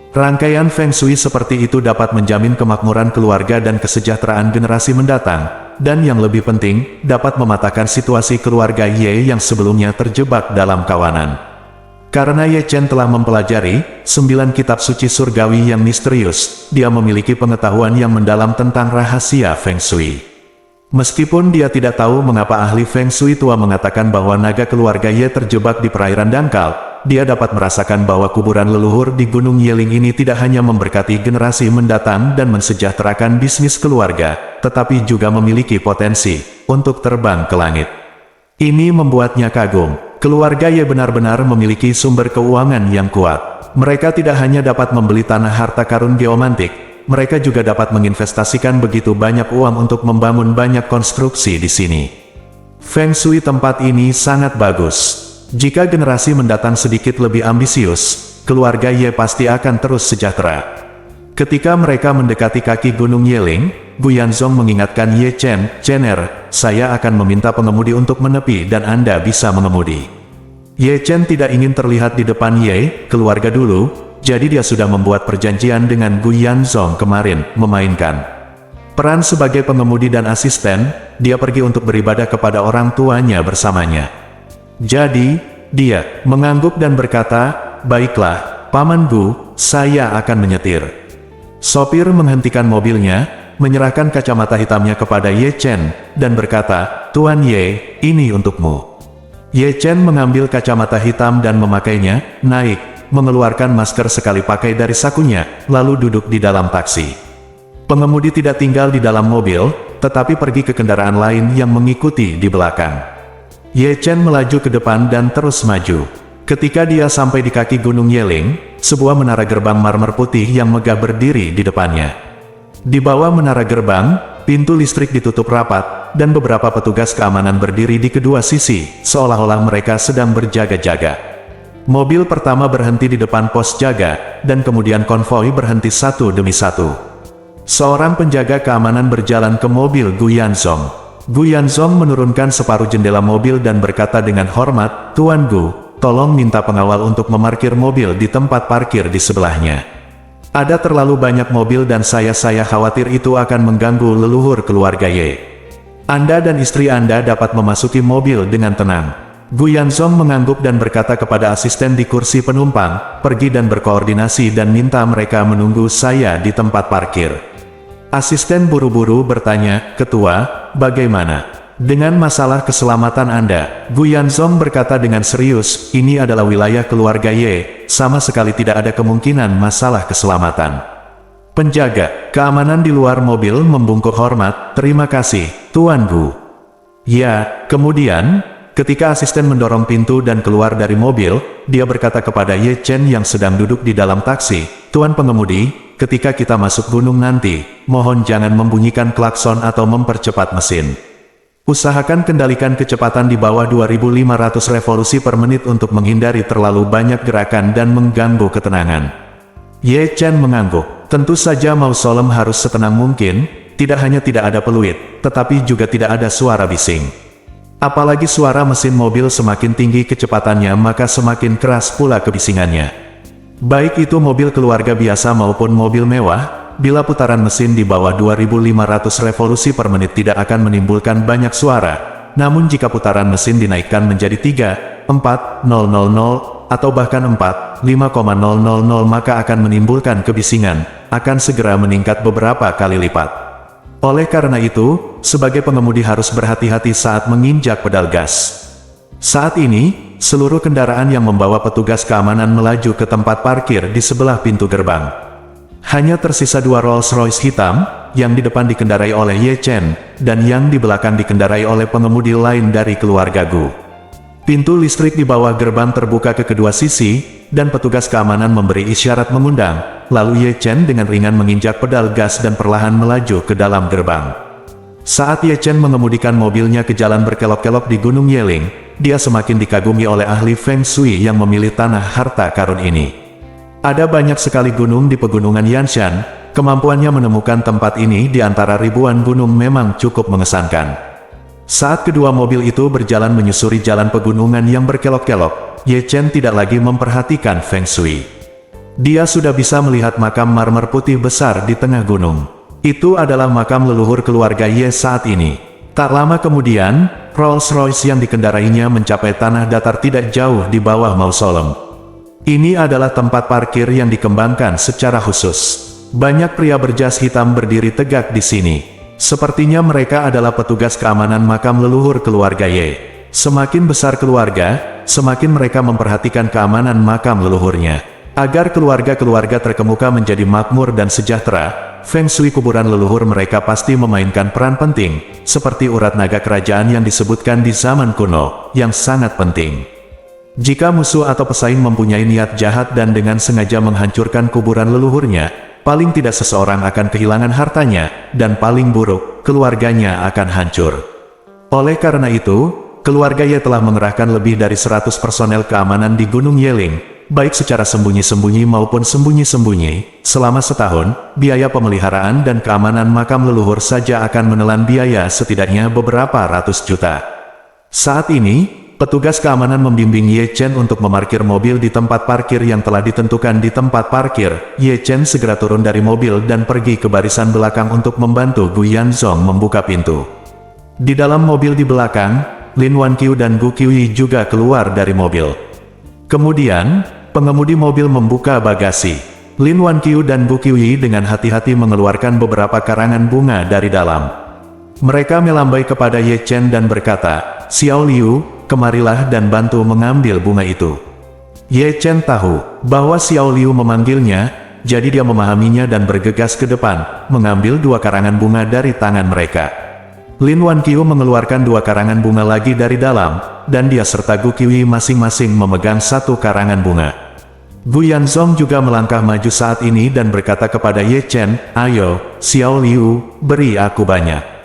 Rangkaian Feng Shui seperti itu dapat menjamin kemakmuran keluarga dan kesejahteraan generasi mendatang, dan yang lebih penting, dapat mematahkan situasi keluarga Ye yang sebelumnya terjebak dalam kawanan. Karena Ye Chen telah mempelajari 9 kitab suci surgawi yang misterius, dia memiliki pengetahuan yang mendalam tentang rahasia Feng Shui. Meskipun dia tidak tahu mengapa ahli Feng Shui tua mengatakan bahwa naga keluarga Ye terjebak di perairan dangkal, dia dapat merasakan bahwa kuburan leluhur di Gunung Yeling ini tidak hanya memberkati generasi mendatang dan mensejahterakan bisnis keluarga, tetapi juga memiliki potensi untuk terbang ke langit. Ini membuatnya kagum. Keluarga Ye benar-benar memiliki sumber keuangan yang kuat. Mereka tidak hanya dapat membeli tanah harta karun geomantik, mereka juga dapat menginvestasikan begitu banyak uang untuk membangun banyak konstruksi di sini. Feng Shui tempat ini sangat bagus. Jika generasi mendatang sedikit lebih ambisius, keluarga Ye pasti akan terus sejahtera. Ketika mereka mendekati kaki Gunung Yeling, Gu Yanzong mengingatkan Ye Chen, "Chener, saya akan meminta pengemudi untuk menepi dan Anda bisa mengemudi." Ye Chen tidak ingin terlihat di depan Ye, keluarga dulu, jadi dia sudah membuat perjanjian dengan Gu Yanzong kemarin, memainkan peran sebagai pengemudi dan asisten. Dia pergi untuk beribadah kepada orang tuanya bersamanya. Jadi, dia mengangguk dan berkata, "Baiklah, Paman Gu, saya akan menyetir." Sopir menghentikan mobilnya, menyerahkan kacamata hitamnya kepada Ye Chen, dan berkata, "Tuan Ye, ini untukmu." Ye Chen mengambil kacamata hitam dan memakainya, naik, mengeluarkan masker sekali pakai dari sakunya, lalu duduk di dalam taksi. Pengemudi tidak tinggal di dalam mobil, tetapi pergi ke kendaraan lain yang mengikuti di belakang. Ye Chen melaju ke depan dan terus maju. Ketika dia sampai di kaki Gunung Yeling, sebuah menara gerbang marmer putih yang megah berdiri di depannya. Di bawah menara gerbang, pintu listrik ditutup rapat, dan beberapa petugas keamanan berdiri di kedua sisi, seolah-olah mereka sedang berjaga-jaga. Mobil pertama berhenti di depan pos jaga, dan kemudian konvoi berhenti satu demi satu. Seorang penjaga keamanan berjalan ke mobil Gu Yanzong. Gu Yanzong menurunkan separuh jendela mobil dan berkata dengan hormat, "Tuan Gu, tolong minta pengawal untuk memarkir mobil di tempat parkir di sebelahnya. Ada terlalu banyak mobil dan saya khawatir itu akan mengganggu leluhur keluarga Ye." Anda dan istri Anda dapat memasuki mobil dengan tenang. Gu Yanzong mengangguk dan berkata kepada asisten di kursi penumpang, pergi dan berkoordinasi dan minta mereka menunggu saya di tempat parkir. Asisten buru-buru bertanya, Ketua, bagaimana dengan masalah keselamatan Anda? Gu Yanzong berkata dengan serius, ini adalah wilayah keluarga Ye, sama sekali tidak ada kemungkinan masalah keselamatan. Penjaga keamanan di luar mobil membungkuk hormat, terima kasih, Tuan Gu. Ya, kemudian, ketika asisten mendorong pintu dan keluar dari mobil, dia berkata kepada Ye Chen yang sedang duduk di dalam taksi, Tuan pengemudi, ketika kita masuk gunung nanti, mohon jangan membunyikan klakson atau mempercepat mesin. Usahakan kendalikan kecepatan di bawah 2500 revolusi per menit untuk menghindari terlalu banyak gerakan dan mengganggu ketenangan. Ye Chen mengangguk, tentu saja mausolem harus setenang mungkin, tidak hanya tidak ada peluit, tetapi juga tidak ada suara bising. Apalagi suara mesin mobil semakin tinggi kecepatannya maka semakin keras pula kebisingannya. Baik itu mobil keluarga biasa maupun mobil mewah, bila putaran mesin di bawah 2500 revolusi per menit tidak akan menimbulkan banyak suara. Namun jika putaran mesin dinaikkan menjadi 3, 4, 000, atau bahkan 4, 5,000 maka akan menimbulkan kebisingan, akan segera meningkat beberapa kali lipat. Oleh karena itu, sebagai pengemudi harus berhati-hati saat menginjak pedal gas. Saat ini, seluruh kendaraan yang membawa petugas keamanan melaju ke tempat parkir di sebelah pintu gerbang. Hanya tersisa 2 Rolls-Royce hitam, yang di depan dikendarai oleh Ye Chen, dan yang di belakang dikendarai oleh pengemudi lain dari keluarga Gu. Pintu listrik di bawah gerbang terbuka ke kedua sisi, dan petugas keamanan memberi isyarat mengundang, lalu Ye Chen dengan ringan menginjak pedal gas dan perlahan melaju ke dalam gerbang. Saat Ye Chen mengemudikan mobilnya ke jalan berkelok-kelok di Gunung Yeling, dia semakin dikagumi oleh ahli Feng Shui yang memilih tanah harta karun ini. Ada banyak sekali gunung di pegunungan Yanshan, kemampuannya menemukan tempat ini di antara ribuan gunung memang cukup mengesankan. Saat kedua mobil itu berjalan menyusuri jalan pegunungan yang berkelok-kelok, Ye Chen tidak lagi memperhatikan Feng Shui. Dia sudah bisa melihat makam marmer putih besar di tengah gunung. Itu adalah makam leluhur keluarga Ye saat ini. Tak lama kemudian, Rolls-Royce yang dikendarainya mencapai tanah datar tidak jauh di bawah mausolem. Ini adalah tempat parkir yang dikembangkan secara khusus. Banyak pria berjas hitam berdiri tegak di sini. Sepertinya mereka adalah petugas keamanan makam leluhur keluarga Ye. Semakin besar keluarga, semakin mereka memperhatikan keamanan makam leluhurnya. Agar keluarga-keluarga terkemuka menjadi makmur dan sejahtera, Feng Shui kuburan leluhur mereka pasti memainkan peran penting, seperti urat naga kerajaan yang disebutkan di zaman kuno, yang sangat penting. Jika musuh atau pesaing mempunyai niat jahat dan dengan sengaja menghancurkan kuburan leluhurnya, paling tidak seseorang akan kehilangan hartanya, dan paling buruk, keluarganya akan hancur. Oleh karena itu, keluarga Ye telah mengerahkan lebih dari 100 personel keamanan di Gunung Yeling, baik secara sembunyi-sembunyi maupun sembunyi-sembunyi. Selama setahun, biaya pemeliharaan dan keamanan makam leluhur saja akan menelan biaya setidaknya beberapa ratus juta. Saat ini, petugas keamanan membimbing Ye Chen untuk memarkir mobil di tempat parkir yang telah ditentukan di tempat parkir. Ye Chen segera turun dari mobil dan pergi ke barisan belakang untuk membantu Gu Yanzong membuka pintu. Di dalam mobil di belakang, Lin Wanqiu dan Gu Qiuyi juga keluar dari mobil. Kemudian, pengemudi mobil membuka bagasi. Lin Wanqiu dan Gu Qiuyi dengan hati-hati mengeluarkan beberapa karangan bunga dari dalam. Mereka melambai kepada Ye Chen dan berkata, Xiao Liu, kemarilah dan bantu mengambil bunga itu. Ye Chen tahu bahwa Xiao Liu memanggilnya, jadi dia memahaminya dan bergegas ke depan, mengambil 2 karangan bunga dari tangan mereka. Lin Wanqiu mengeluarkan 2 karangan bunga lagi dari dalam, dan dia serta Gu Qiuyi masing-masing memegang 1 karangan bunga. Gu Yanzong juga melangkah maju saat ini dan berkata kepada Ye Chen, ayo, Xiao Liu, beri aku banyak.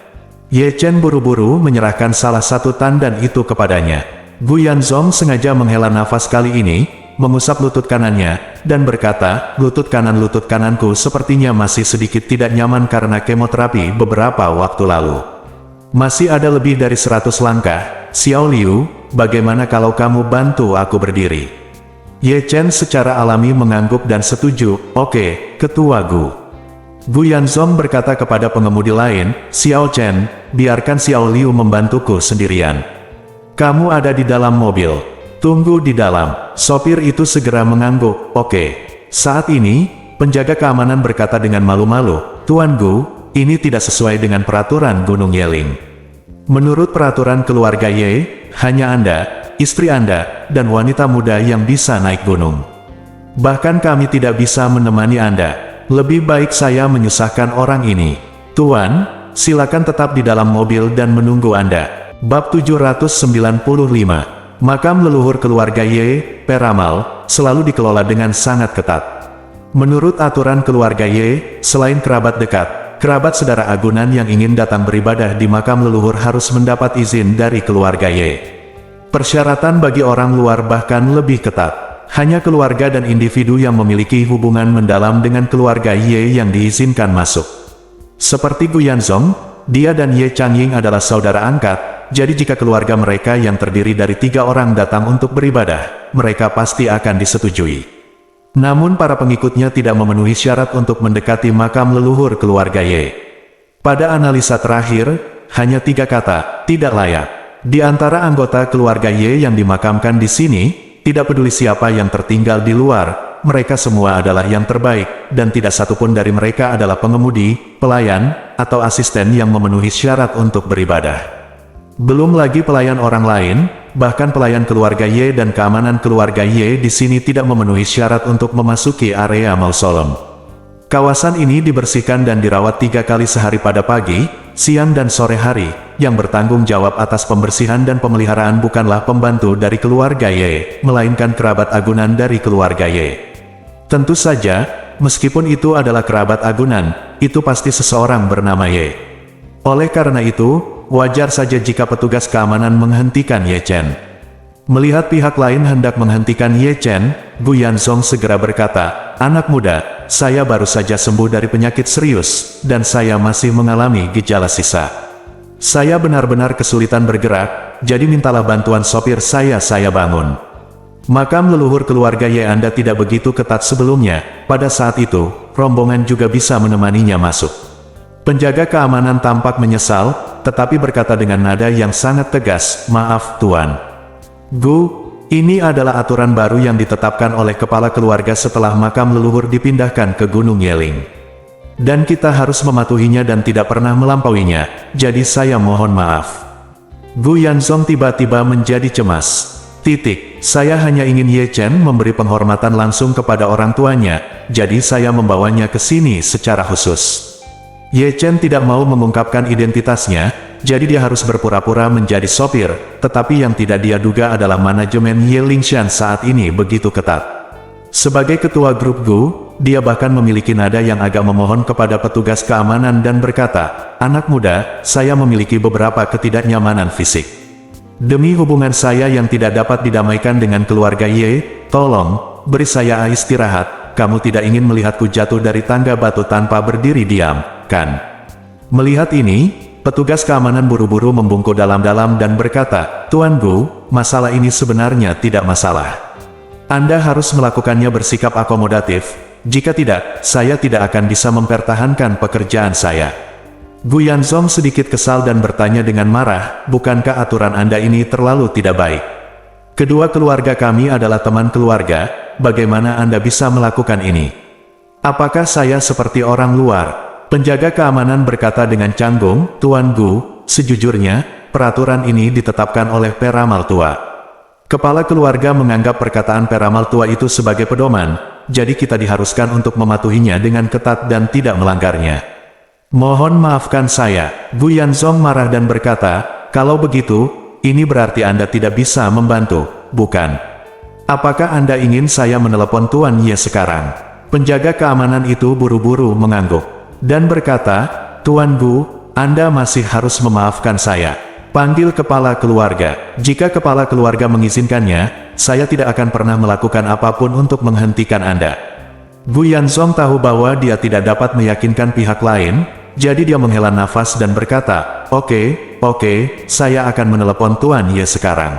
Ye Chen buru-buru menyerahkan salah satu tandan itu kepadanya. Gu Yanzong sengaja menghela nafas kali ini, mengusap lutut kanannya, dan berkata, lutut kananku sepertinya masih sedikit tidak nyaman karena kemoterapi beberapa waktu lalu. Masih ada lebih dari 100 langkah, Xiao Liu, bagaimana kalau kamu bantu aku berdiri? Ye Chen secara alami mengangguk dan setuju, oke, Ketua Gu. Gu Yanzong berkata kepada pengemudi lain, Xiao Chen, biarkan Xiao Liu membantuku sendirian. Kamu ada di dalam mobil. Tunggu di dalam. Sopir itu segera mengangguk. Oke. Saat ini, penjaga keamanan berkata dengan malu-malu, Tuan Gu, ini tidak sesuai dengan peraturan Gunung Yeling. Menurut peraturan keluarga Ye, hanya Anda, istri Anda, dan wanita muda yang bisa naik gunung. Bahkan kami tidak bisa menemani Anda. Lebih baik saya menyusahkan orang ini. Tuan, silakan tetap di dalam mobil dan menunggu Anda. Bab 795. Makam leluhur keluarga Ye, Peramal, selalu dikelola dengan sangat ketat. Menurut aturan keluarga Ye, selain kerabat dekat, kerabat saudara agunan yang ingin datang beribadah di makam leluhur harus mendapat izin dari keluarga Ye. Persyaratan bagi orang luar bahkan lebih ketat. Hanya keluarga dan individu yang memiliki hubungan mendalam dengan keluarga Ye yang diizinkan masuk. Seperti Gu Yanzong, dia dan Ye Changying adalah saudara angkat, jadi jika keluarga mereka yang terdiri dari 3 orang datang untuk beribadah, mereka pasti akan disetujui. Namun para pengikutnya tidak memenuhi syarat untuk mendekati makam leluhur keluarga Ye. Pada analisa terakhir, hanya 3 kata, tidak layak. Di antara anggota keluarga Ye yang dimakamkan di sini, tidak peduli siapa yang tertinggal di luar, mereka semua adalah yang terbaik, dan tidak satupun dari mereka adalah pengemudi, pelayan, atau asisten yang memenuhi syarat untuk beribadah. Belum lagi pelayan orang lain, bahkan pelayan keluarga Ye dan keamanan keluarga Ye di sini tidak memenuhi syarat untuk memasuki area mausoleum. Kawasan ini dibersihkan dan dirawat 3 kali sehari pada pagi, siang dan sore hari. Yang bertanggung jawab atas pembersihan dan pemeliharaan bukanlah pembantu dari keluarga Ye, melainkan kerabat agunan dari keluarga Ye. Tentu saja, meskipun itu adalah kerabat agunan, itu pasti seseorang bernama Ye. Oleh karena itu, wajar saja jika petugas keamanan menghentikan Ye Chen. Melihat pihak lain hendak menghentikan Ye Chen, Gu Yanzong segera berkata, Anak muda, saya baru saja sembuh dari penyakit serius, dan saya masih mengalami gejala sisa. Saya benar-benar kesulitan bergerak, jadi mintalah bantuan sopir saya bangun. Makam leluhur keluarga Ye Anda tidak begitu ketat sebelumnya, pada saat itu, rombongan juga bisa menemaninya masuk. Penjaga keamanan tampak menyesal, tetapi berkata dengan nada yang sangat tegas, Maaf Tuan. Gu, ini adalah aturan baru yang ditetapkan oleh kepala keluarga setelah makam leluhur dipindahkan ke Gunung Yeling. Dan kita harus mematuhinya dan tidak pernah melampauinya, jadi saya mohon maaf. Gu Yanzong tiba-tiba menjadi cemas. Saya hanya ingin Ye Chen memberi penghormatan langsung kepada orang tuanya, jadi saya membawanya ke sini secara khusus. Ye Chen tidak mau mengungkapkan identitasnya, jadi dia harus berpura-pura menjadi sopir, tetapi yang tidak dia duga adalah manajemen Ye Lingshan saat ini begitu ketat. Sebagai ketua grup Gu, dia bahkan memiliki nada yang agak memohon kepada petugas keamanan dan berkata, Anak muda, saya memiliki beberapa ketidaknyamanan fisik. Demi hubungan saya yang tidak dapat didamaikan dengan keluarga Ye, tolong, beri saya istirahat, kamu tidak ingin melihatku jatuh dari tangga batu tanpa berdiri diam, kan? Melihat ini, petugas keamanan buru-buru membungkuk dalam-dalam dan berkata, Tuan Gu, masalah ini sebenarnya tidak masalah. Anda harus melakukannya bersikap akomodatif, jika tidak, saya tidak akan bisa mempertahankan pekerjaan saya. Gu Yanzong sedikit kesal dan bertanya dengan marah, bukankah aturan Anda ini terlalu tidak baik? Kedua keluarga kami adalah teman keluarga, bagaimana Anda bisa melakukan ini? Apakah saya seperti orang luar? Penjaga keamanan berkata dengan canggung, Tuan Gu, sejujurnya, peraturan ini ditetapkan oleh Peramal Tua. Kepala keluarga menganggap perkataan Peramal Tua itu sebagai pedoman, jadi kita diharuskan untuk mematuhinya dengan ketat dan tidak melanggarnya. Mohon maafkan saya, Gu Yanzong marah dan berkata, kalau begitu, ini berarti Anda tidak bisa membantu, bukan? Apakah Anda ingin saya menelepon Tuan Ye sekarang? Penjaga keamanan itu buru-buru mengangguk, dan berkata, Tuan Gu, Anda masih harus memaafkan saya. Panggil kepala keluarga. Jika kepala keluarga mengizinkannya, saya tidak akan pernah melakukan apapun untuk menghentikan Anda. Gu Yanzong tahu bahwa dia tidak dapat meyakinkan pihak lain, jadi dia menghela nafas dan berkata, Oke, saya akan menelepon Tuan Ye sekarang.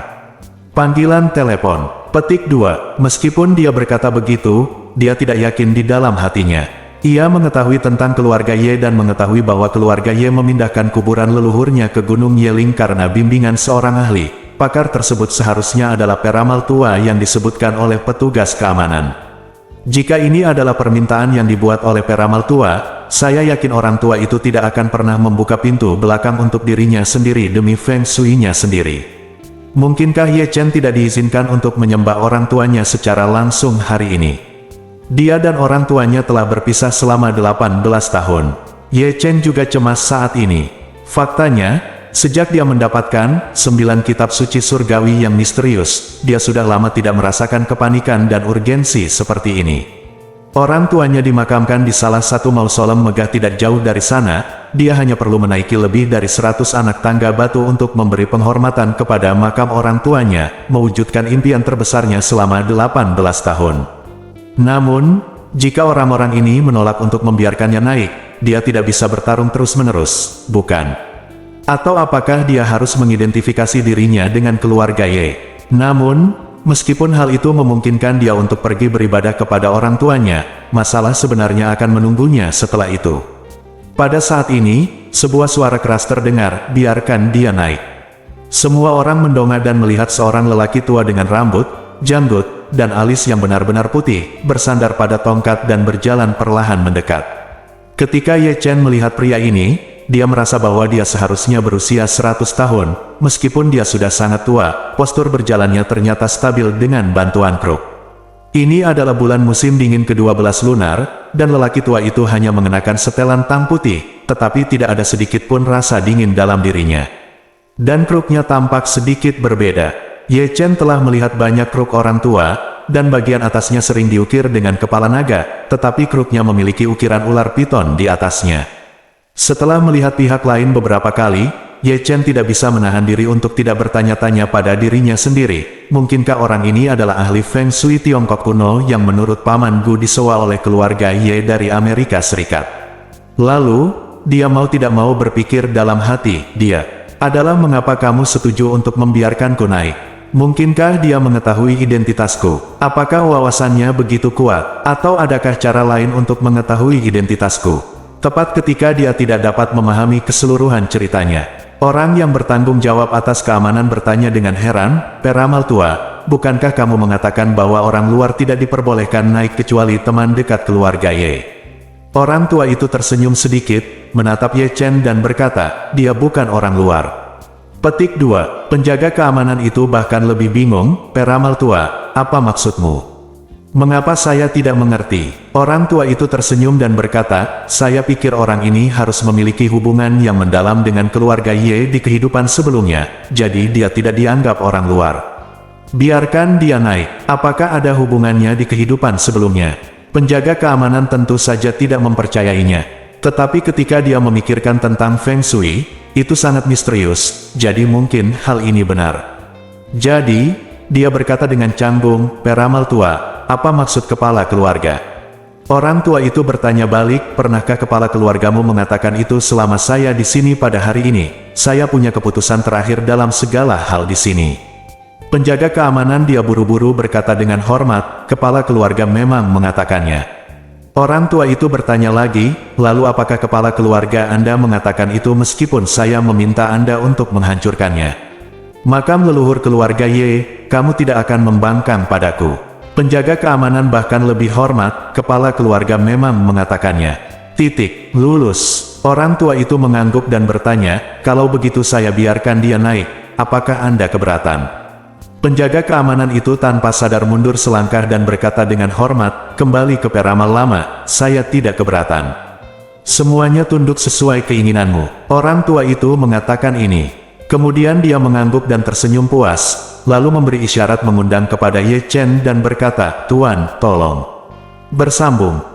Panggilan telepon. Petik 2. Meskipun dia berkata begitu, dia tidak yakin di dalam hatinya. Ia mengetahui tentang keluarga Ye dan mengetahui bahwa keluarga Ye memindahkan kuburan leluhurnya ke Gunung Yeling karena bimbingan seorang ahli. Pakar tersebut seharusnya adalah peramal tua yang disebutkan oleh petugas keamanan. Jika ini adalah permintaan yang dibuat oleh peramal tua, saya yakin orang tua itu tidak akan pernah membuka pintu belakang untuk dirinya sendiri demi feng shui-nya sendiri. Mungkinkah Ye Chen tidak diizinkan untuk menyembah orang tuanya secara langsung hari ini? Dia dan orang tuanya telah berpisah selama 18 tahun. Ye Chen juga cemas saat ini. Faktanya, sejak dia mendapatkan 9 kitab suci surgawi yang misterius, dia sudah lama tidak merasakan kepanikan dan urgensi seperti ini. Orang tuanya dimakamkan di salah satu mausoleum megah tidak jauh dari sana. Dia hanya perlu menaiki lebih dari 100 anak tangga batu untuk memberi penghormatan kepada makam orang tuanya, mewujudkan impian terbesarnya selama 18 tahun. Namun, jika orang-orang ini menolak untuk membiarkannya naik, dia tidak bisa bertarung terus-menerus, bukan? Atau apakah dia harus mengidentifikasi dirinya dengan keluarga Ye? Namun, meskipun hal itu memungkinkan dia untuk pergi beribadah kepada orang tuanya, masalah sebenarnya akan menunggunya setelah itu. Pada saat ini, sebuah suara keras terdengar, biarkan dia naik. Semua orang mendongak dan melihat seorang lelaki tua dengan rambut, janggut, dan alis yang benar-benar putih, bersandar pada tongkat dan berjalan perlahan mendekat. Ketika Ye Chen melihat pria ini, dia merasa bahwa dia seharusnya berusia 100 tahun, meskipun dia sudah sangat tua, postur berjalannya ternyata stabil dengan bantuan kruk. Ini adalah bulan musim dingin ke-12 lunar, dan lelaki tua itu hanya mengenakan setelan tang putih, tetapi tidak ada sedikit pun rasa dingin dalam dirinya. Dan kruknya tampak sedikit berbeda. Ye Chen telah melihat banyak kruk orang tua, dan bagian atasnya sering diukir dengan kepala naga, tetapi kruknya memiliki ukiran ular piton di atasnya. Setelah melihat pihak lain beberapa kali, Ye Chen tidak bisa menahan diri untuk tidak bertanya-tanya pada dirinya sendiri, mungkinkah orang ini adalah ahli Feng Shui Tiongkok kuno yang menurut Paman Gu disewa oleh keluarga Ye dari Amerika Serikat. Lalu, dia mau tidak mau berpikir dalam hati, dia adalah mengapa kamu setuju untuk membiarkanku naik? Mungkinkah dia mengetahui identitasku? Apakah wawasannya begitu kuat? Atau adakah cara lain untuk mengetahui identitasku? Tepat ketika dia tidak dapat memahami keseluruhan ceritanya, orang yang bertanggung jawab atas keamanan bertanya dengan heran, peramal tua, bukankah kamu mengatakan bahwa orang luar tidak diperbolehkan naik kecuali teman dekat keluarga Ye? Orang tua itu tersenyum sedikit, menatap Ye Chen dan berkata, dia bukan orang luar. Petik 2. Penjaga keamanan itu bahkan lebih bingung, peramal tua, apa maksudmu? Mengapa saya tidak mengerti? Orang tua itu tersenyum dan berkata, saya pikir orang ini harus memiliki hubungan yang mendalam dengan keluarga Ye di kehidupan sebelumnya, jadi dia tidak dianggap orang luar. Biarkan dia naik, apakah ada hubungannya di kehidupan sebelumnya? Penjaga keamanan tentu saja tidak mempercayainya. Tetapi ketika dia memikirkan tentang Feng Shui, itu sangat misterius, jadi mungkin hal ini benar. Jadi, dia berkata dengan canggung, peramal tua, apa maksud kepala keluarga? Orang tua itu bertanya balik, pernahkah kepala keluargamu mengatakan itu selama saya di sini pada hari ini? Saya punya keputusan terakhir dalam segala hal di sini. Penjaga keamanan dia buru-buru berkata dengan hormat, kepala keluarga memang mengatakannya. Orang tua itu bertanya lagi, lalu apakah kepala keluarga Anda mengatakan itu meskipun saya meminta Anda untuk menghancurkannya? Makam leluhur keluarga Ye, kamu tidak akan membangkang padaku. Penjaga keamanan bahkan lebih hormat, kepala keluarga memang mengatakannya. Lulus. Orang tua itu mengangguk dan bertanya, kalau begitu saya biarkan dia naik, apakah Anda keberatan? Penjaga keamanan itu tanpa sadar mundur selangkah dan berkata dengan hormat, kembali ke peramal lama, saya tidak keberatan. Semuanya tunduk sesuai keinginanmu. Orang tua itu mengatakan ini. Kemudian dia mengangguk dan tersenyum puas, lalu memberi isyarat mengundang kepada Ye Chen dan berkata, Tuan, tolong bersambung.